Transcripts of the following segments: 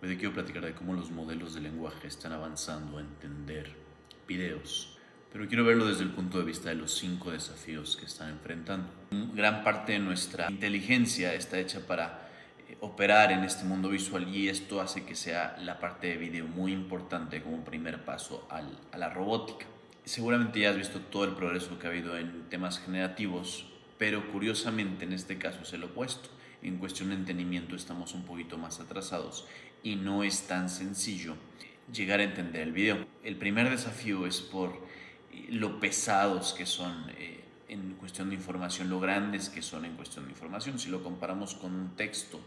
Hoy te quiero platicar de cómo los modelos de lenguaje están avanzando a entender videos, pero quiero verlo desde el punto de vista de los 5 desafíos que están enfrentando. Gran parte de nuestra inteligencia está hecha para operar en este mundo visual y esto hace que sea la parte de video muy importante como primer paso a la robótica. Seguramente ya has visto todo el progreso que ha habido en temas generativos, pero curiosamente en este caso es el opuesto. En cuestión de entendimiento estamos un poquito más atrasados y no es tan sencillo llegar a entender el video. El primer desafío es por lo pesados que son en cuestión de información, lo grandes que son en cuestión de información. Si lo comparamos con un texto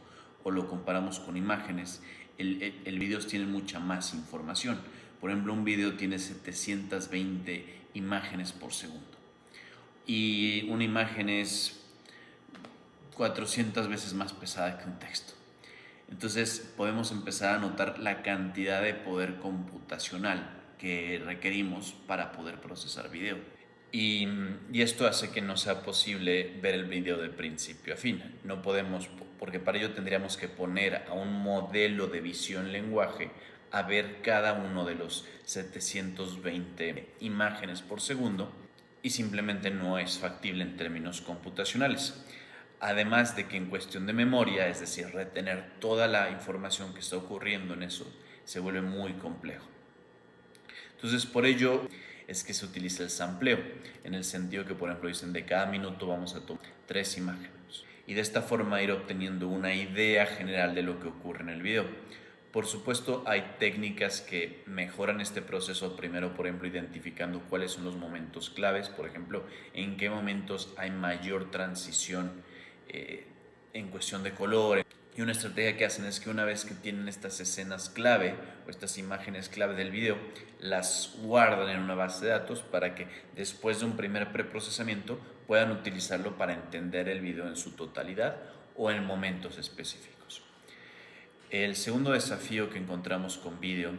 o lo comparamos con imágenes, el video tiene mucha más información. Por ejemplo, un video tiene 720 imágenes por segundo y una imagen es 400 veces más pesada que un texto. Entonces podemos empezar a notar la cantidad de poder computacional que requerimos para poder procesar video. Y esto hace que no sea posible ver el video de principio a fin. No podemos, porque para ello tendríamos que poner a un modelo de visión lenguaje a ver cada uno de los 720 imágenes por segundo y simplemente no es factible en términos computacionales. Además de que en cuestión de memoria, es decir, retener toda la información que está ocurriendo en eso, se vuelve muy complejo. Entonces, por ello es que se utiliza el sampleo, en el sentido que, por ejemplo, dicen de cada minuto vamos a tomar 3 imágenes y de esta forma ir obteniendo una idea general de lo que ocurre en el video. Por supuesto, hay técnicas que mejoran este proceso, primero, por ejemplo, identificando cuáles son los momentos claves, por ejemplo, en qué momentos hay mayor transición en cuestión de color. Y una estrategia que hacen es que una vez que tienen estas escenas clave o estas imágenes clave del video, las guardan en una base de datos para que después de un primer preprocesamiento puedan utilizarlo para entender el video en su totalidad o en momentos específicos. El segundo desafío que encontramos con video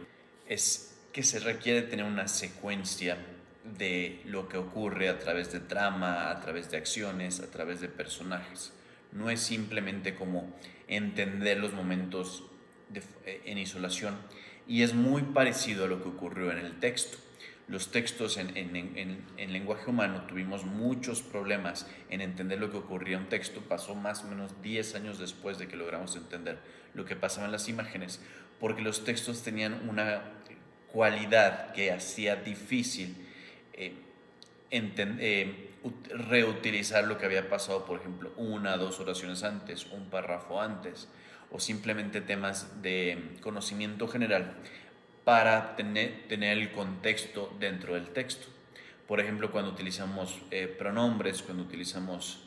es que se requiere tener una secuencia de lo que ocurre a través de trama, a través de acciones, a través de personajes. No es simplemente como entender los momentos en isolación y es muy parecido a lo que ocurrió en el texto. Los textos en lenguaje humano tuvimos muchos problemas en entender lo que ocurría en un texto. Pasó más o menos 10 años después de que logramos entender lo que pasaba en las imágenes, porque los textos tenían una cualidad que hacía difícil reutilizar lo que había pasado, por ejemplo, 1 o 2 oraciones antes, un párrafo antes, o simplemente temas de conocimiento general para tener el contexto dentro del texto. Por ejemplo, cuando utilizamos pronombres, cuando utilizamos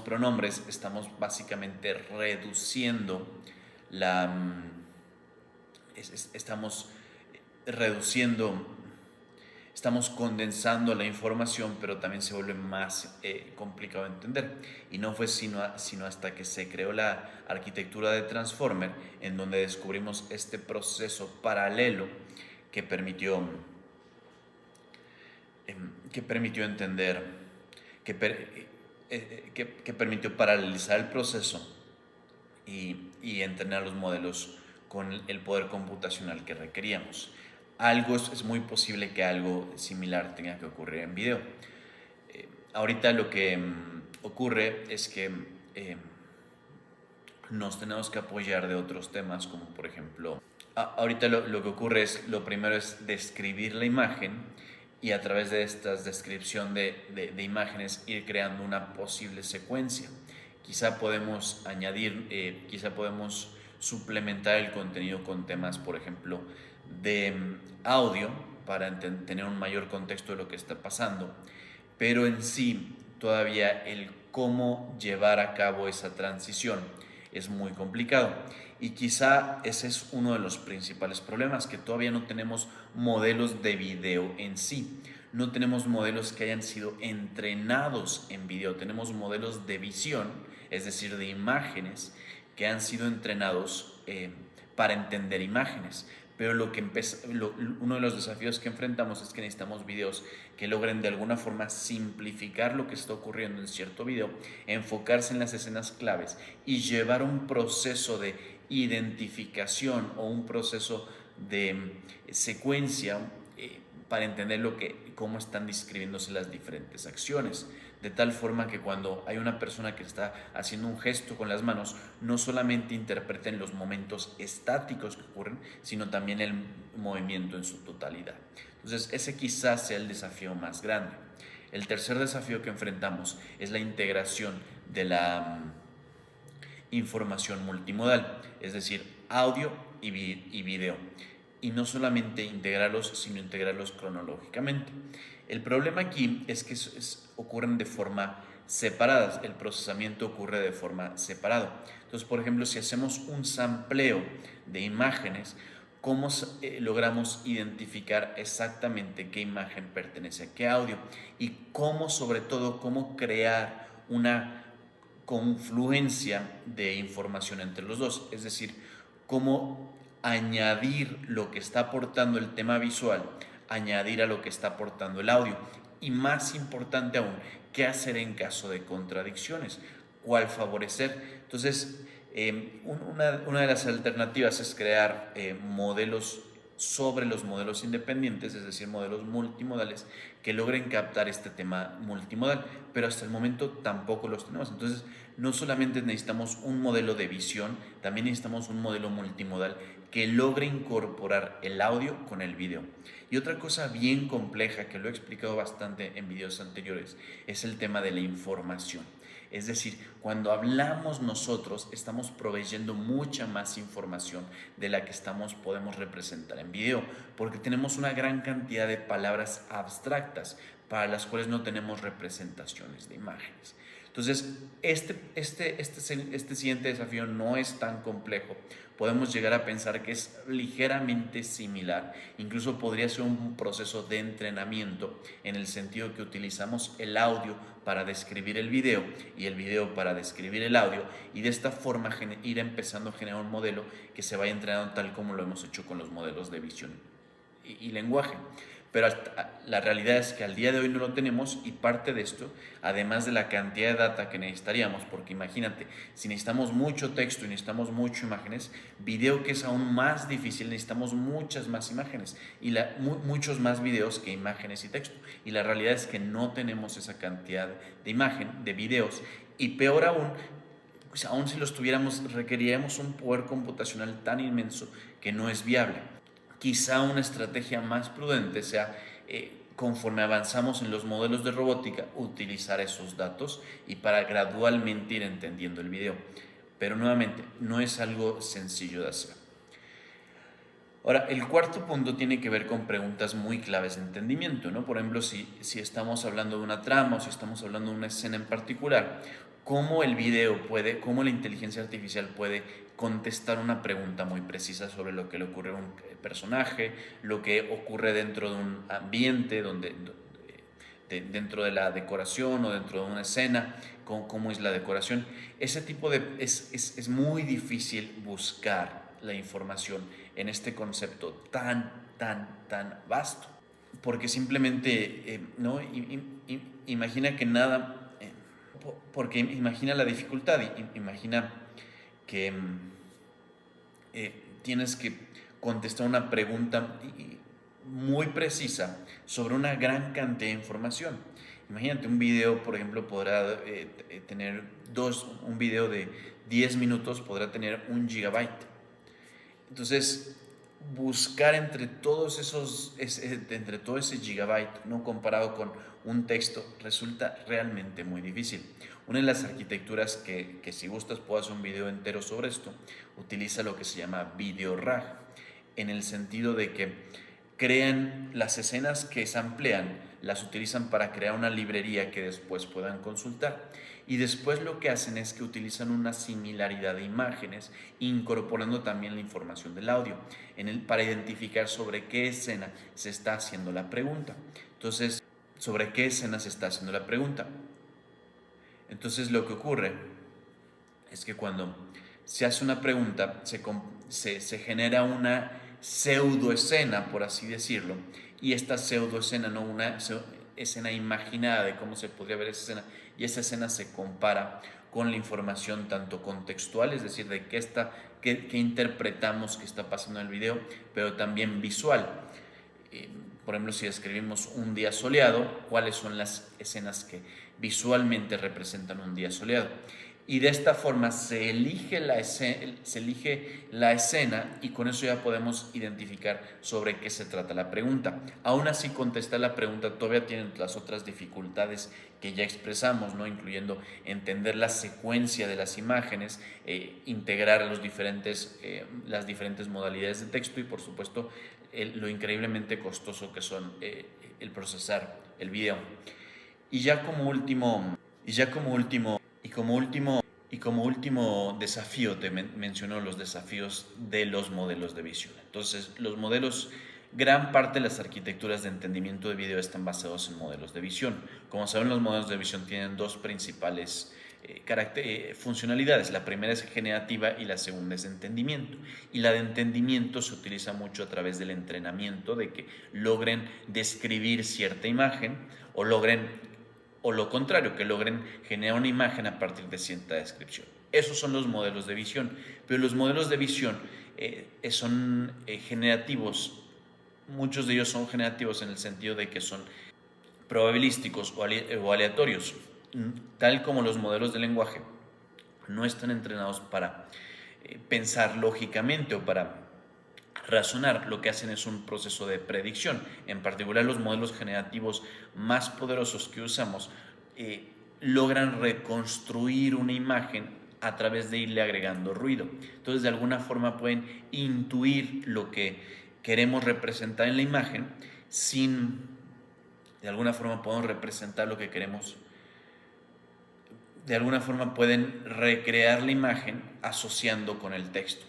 pronombres, estamos básicamente reduciendo estamos condensando la información, pero también se vuelve más complicado de entender. Y no fue sino hasta que se creó la arquitectura de Transformer, en donde descubrimos este proceso paralelo que permitió entender, que permitió paralelizar el proceso y entrenar los modelos con el poder computacional que requeríamos. Es muy posible que algo similar tenga que ocurrir en video. Ahorita lo que ocurre es que nos tenemos que apoyar de otros temas, como por ejemplo, ahorita lo que ocurre es, lo primero es describir la imagen y a través de esta descripción de imágenes ir creando una posible secuencia. Quizá podemos añadir, quizá podemos suplementar el contenido con temas, por ejemplo, de audio para tener un mayor contexto de lo que está pasando, pero en sí todavía el cómo llevar a cabo esa transición es muy complicado y quizá ese es uno de los principales problemas, que todavía no tenemos modelos de video en sí, no tenemos modelos que hayan sido entrenados en video, tenemos modelos de visión, es decir, de imágenes que han sido entrenados para entender imágenes. Pero uno de los desafíos que enfrentamos es que necesitamos videos que logren de alguna forma simplificar lo que está ocurriendo en cierto video, enfocarse en las escenas claves y llevar un proceso de identificación o un proceso de secuencia para entender cómo están describiéndose las diferentes acciones. De tal forma que cuando hay una persona que está haciendo un gesto con las manos, no solamente interpreten los momentos estáticos que ocurren, sino también el movimiento en su totalidad. Entonces, ese quizás sea el desafío más grande. El tercer desafío que enfrentamos es la integración de la información multimodal, es decir, audio y video. Y no solamente integrarlos, sino integrarlos cronológicamente. El problema aquí es que ocurren de forma separada, el procesamiento ocurre de forma separada. Entonces, por ejemplo, si hacemos un sampleo de imágenes, ¿cómo logramos identificar exactamente qué imagen pertenece a qué audio? Y cómo, sobre todo, cómo crear una confluencia de información entre los dos, es decir, cómo añadir lo que está aportando el tema visual, añadir a lo que está aportando el audio, y más importante aún, qué hacer en caso de contradicciones, cuál favorecer. Entonces, una de las alternativas es crear modelos sobre los modelos independientes, es decir, modelos multimodales que logren captar este tema multimodal, pero hasta el momento tampoco los tenemos. Entonces, no solamente necesitamos un modelo de visión, también necesitamos un modelo multimodal que logre incorporar el audio con el video. Y otra cosa bien compleja, que lo he explicado bastante en videos anteriores, es el tema de la información. Es decir, cuando hablamos nosotros, estamos proveyendo mucha más información de la que podemos representar en video, porque tenemos una gran cantidad de palabras abstractas para las cuales no tenemos representaciones de imágenes. Entonces, este siguiente desafío no es tan complejo. Podemos llegar a pensar que es ligeramente similar, incluso podría ser un proceso de entrenamiento en el sentido que utilizamos el audio para describir el video y el video para describir el audio, y de esta forma ir empezando a generar un modelo que se vaya entrenando tal como lo hemos hecho con los modelos de visión y lenguaje. Pero la realidad es que al día de hoy no lo tenemos, y parte de esto, además de la cantidad de data que necesitaríamos, porque imagínate, si necesitamos mucho texto y necesitamos muchas imágenes, video, que es aún más difícil, necesitamos muchas más imágenes y muchos más videos que imágenes y texto, y la realidad es que no tenemos esa cantidad de videos, y peor aún, pues aún si los tuviéramos, requeriríamos un poder computacional tan inmenso que no es viable. Quizá una estrategia más prudente sea, conforme avanzamos en los modelos de robótica, utilizar esos datos y para gradualmente ir entendiendo el video. Pero nuevamente, no es algo sencillo de hacer. Ahora, el cuarto punto tiene que ver con preguntas muy claves de entendimiento, ¿no? Por ejemplo, si estamos hablando de una trama o si estamos hablando de una escena en particular, ¿cómo cómo la inteligencia artificial puede contestar una pregunta muy precisa sobre lo que le ocurre a un personaje, lo que ocurre dentro de un ambiente, dentro de la decoración o dentro de una escena, cómo es la decoración? Ese tipo es muy difícil buscar la información en este concepto tan vasto, porque simplemente no imagina que nada, porque imagina la dificultad, imagina que tienes que contestar una pregunta muy precisa sobre una gran cantidad de información. Imagínate, un video, por ejemplo, podrá tener un video de 10 minutos podrá tener 1 gigabyte. Entonces, buscar entre todo ese gigabyte, ¿no?, comparado con un texto, resulta realmente muy difícil. Una de las arquitecturas que si gustas puedo hacer un video entero sobre esto, utiliza lo que se llama video RAG, en el sentido de que crean las escenas que samplean, las utilizan para crear una librería que después puedan consultar, y después lo que hacen es que utilizan una similaridad de imágenes, incorporando también la información del audio para identificar sobre qué escena se está haciendo la pregunta. Entonces, ¿sobre qué escena se está haciendo la pregunta? Entonces, lo que ocurre es que cuando se hace una pregunta, se genera una pseudoescena, por así decirlo, y esta pseudoescena, no una escena imaginada de cómo se podría ver esa escena, y esa escena se compara con la información tanto contextual, es decir, de qué está qué interpretamos que está pasando en el video, pero también visual. Por ejemplo, si escribimos un día soleado, ¿cuáles son las escenas que visualmente representan un día soleado? Y de esta forma se elige la escena y con eso ya podemos identificar sobre qué se trata la pregunta. Aún así, contestar la pregunta todavía tiene las otras dificultades que ya expresamos, ¿no? Incluyendo entender la secuencia de las imágenes, integrar las diferentes modalidades de texto y, por supuesto, lo increíblemente costoso que son el procesar el video. Y ya como último, desafío, te menciono los desafíos de los modelos de visión. Entonces, los modelos, gran parte de las arquitecturas de entendimiento de video están basados en modelos de visión. Como saben, los modelos de visión tienen dos principales funcionalidades. La primera es generativa y la segunda es de entendimiento. Y la de entendimiento se utiliza mucho a través del entrenamiento, de que logren describir cierta imagen o lo contrario, que logren generar una imagen a partir de cierta descripción. Esos son los modelos de visión, pero los modelos de visión son generativos. Muchos de ellos son generativos en el sentido de que son probabilísticos o aleatorios, tal como los modelos de lenguaje no están entrenados para pensar lógicamente o para razonar. Lo que hacen es un proceso de predicción. En particular, los modelos generativos más poderosos que usamos logran reconstruir una imagen a través de irle agregando ruido. Entonces, de alguna forma pueden intuir lo que queremos representar en la imagen de alguna forma podemos representar lo que queremos. De alguna forma pueden recrear la imagen asociando con el texto,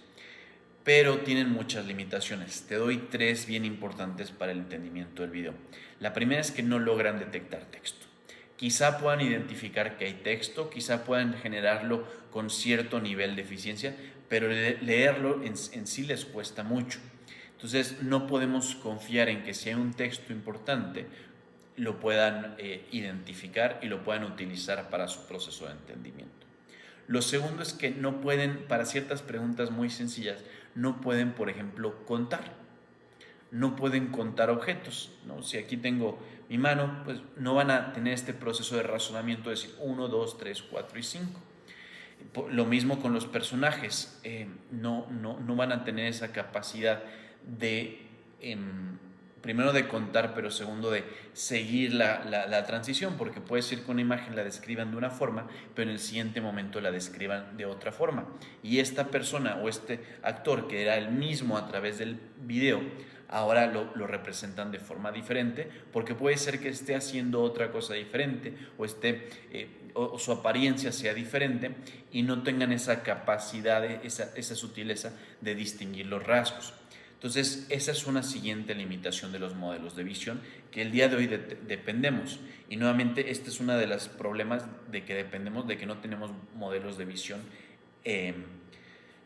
pero tienen muchas limitaciones. Te doy 3 bien importantes para el entendimiento del video. La primera es que no logran detectar texto. Quizá puedan identificar que hay texto, quizá puedan generarlo con cierto nivel de eficiencia, pero leerlo en sí les cuesta mucho. Entonces no podemos confiar en que si hay un texto importante, lo puedan identificar y lo puedan utilizar para su proceso de entendimiento. Lo segundo es que no pueden, para ciertas preguntas muy sencillas, no pueden, por ejemplo, contar. No pueden contar objetos, ¿no? Si aquí tengo mi mano, pues no van a tener este proceso de razonamiento de decir 1, 2, 3, 4 y 5. Lo mismo con los personajes, no van a tener esa capacidad de, primero de contar, pero segundo de seguir la transición, porque puede ser que una imagen la describan de una forma, pero en el siguiente momento la describan de otra forma. Y esta persona o este actor, que era el mismo a través del video, ahora lo representan de forma diferente, porque puede ser que esté haciendo otra cosa diferente o su apariencia sea diferente y no tengan esa capacidad, esa sutileza de distinguir los rasgos. Entonces, esa es una siguiente limitación de los modelos de visión que el día de hoy dependemos. Y nuevamente, este es uno de los problemas de que dependemos, de que no tenemos modelos de visión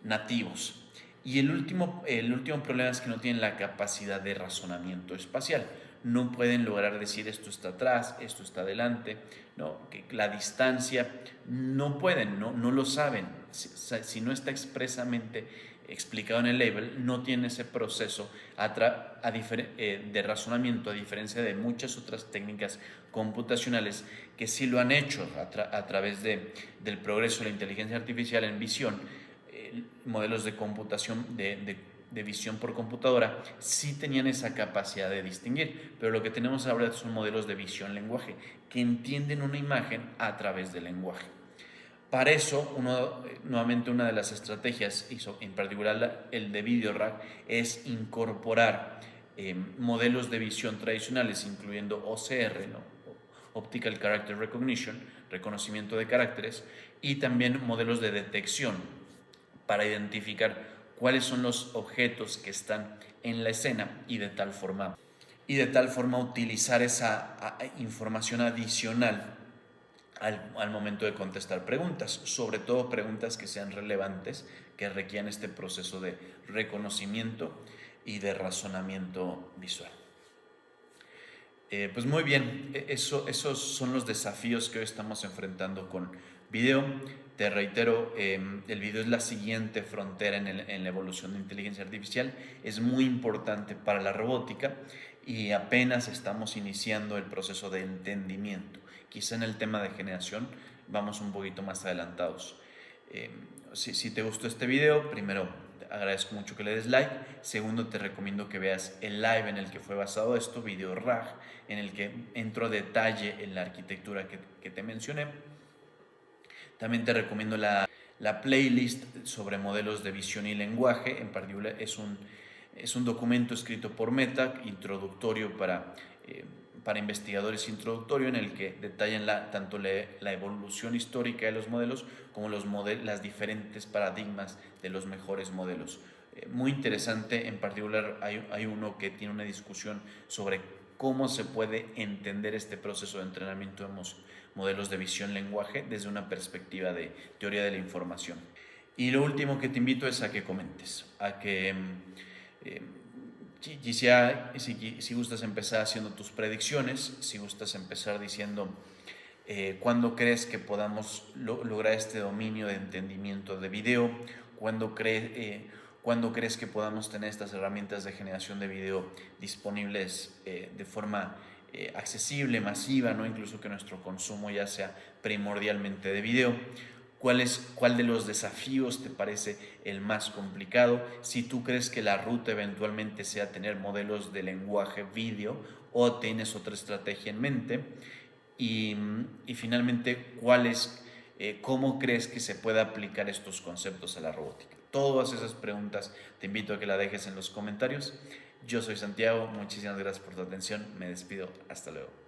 nativos. Y el último problema es que no tienen la capacidad de razonamiento espacial. No pueden lograr decir esto está atrás, esto está adelante, ¿no? Que la distancia, no pueden, no lo saben. Si no está expresamente explicado en el label, no tiene ese proceso de razonamiento, a diferencia de muchas otras técnicas computacionales que sí lo han hecho a través del progreso de la inteligencia artificial en visión. Modelos de computación de visión por computadora sí tenían esa capacidad de distinguir, pero lo que tenemos ahora son modelos de visión lenguaje que entienden una imagen a través del lenguaje. Para eso, nuevamente una de las estrategias, en particular el de VideoRAG, es incorporar modelos de visión tradicionales, incluyendo OCR, ¿no? Optical Character Recognition, reconocimiento de caracteres, y también modelos de detección para identificar cuáles son los objetos que están en la escena y de tal forma utilizar esa información adicional al momento de contestar preguntas, sobre todo preguntas que sean relevantes, que requieran este proceso de reconocimiento y de razonamiento visual. Pues muy bien, esos son los desafíos que hoy estamos enfrentando con video. te reitero, el video es la siguiente frontera en la evolución de inteligencia artificial. Es muy importante para la robótica y apenas estamos iniciando el proceso de entendimiento. Quizá en el tema de generación vamos un poquito más adelantados. Si te gustó este video, primero te agradezco mucho que le des like. Segundo, te recomiendo que veas el live en el que fue basado esto, Video RAG, en el que entro a detalle en la arquitectura que te mencioné. También te recomiendo la playlist sobre modelos de visión y lenguaje. En particular es un documento escrito por Meta, introductorio para investigadores, introductorio, en el que detallan tanto la evolución histórica de los modelos como las diferentes paradigmas de los mejores modelos. Muy interesante. En particular hay uno que tiene una discusión sobre cómo se puede entender este proceso de entrenamiento de modelos de visión-lenguaje desde una perspectiva de teoría de la información. Y lo último que te invito es a que comentes, a que si gustas empezar haciendo tus predicciones, si gustas empezar diciendo cuándo crees que podamos lograr este dominio de entendimiento de video, cuándo crees que podamos tener estas herramientas de generación de video disponibles de forma accesible, masiva, ¿no? Incluso que nuestro consumo ya sea primordialmente de video. ¿Cuál de los desafíos te parece el más complicado? Si tú crees que la ruta eventualmente sea tener modelos de lenguaje vídeo o tienes otra estrategia en mente. Y finalmente, ¿cómo crees que se puede aplicar estos conceptos a la robótica? Todas esas preguntas te invito a que las dejes en los comentarios. Yo soy Santiago, muchísimas gracias por tu atención, me despido, hasta luego.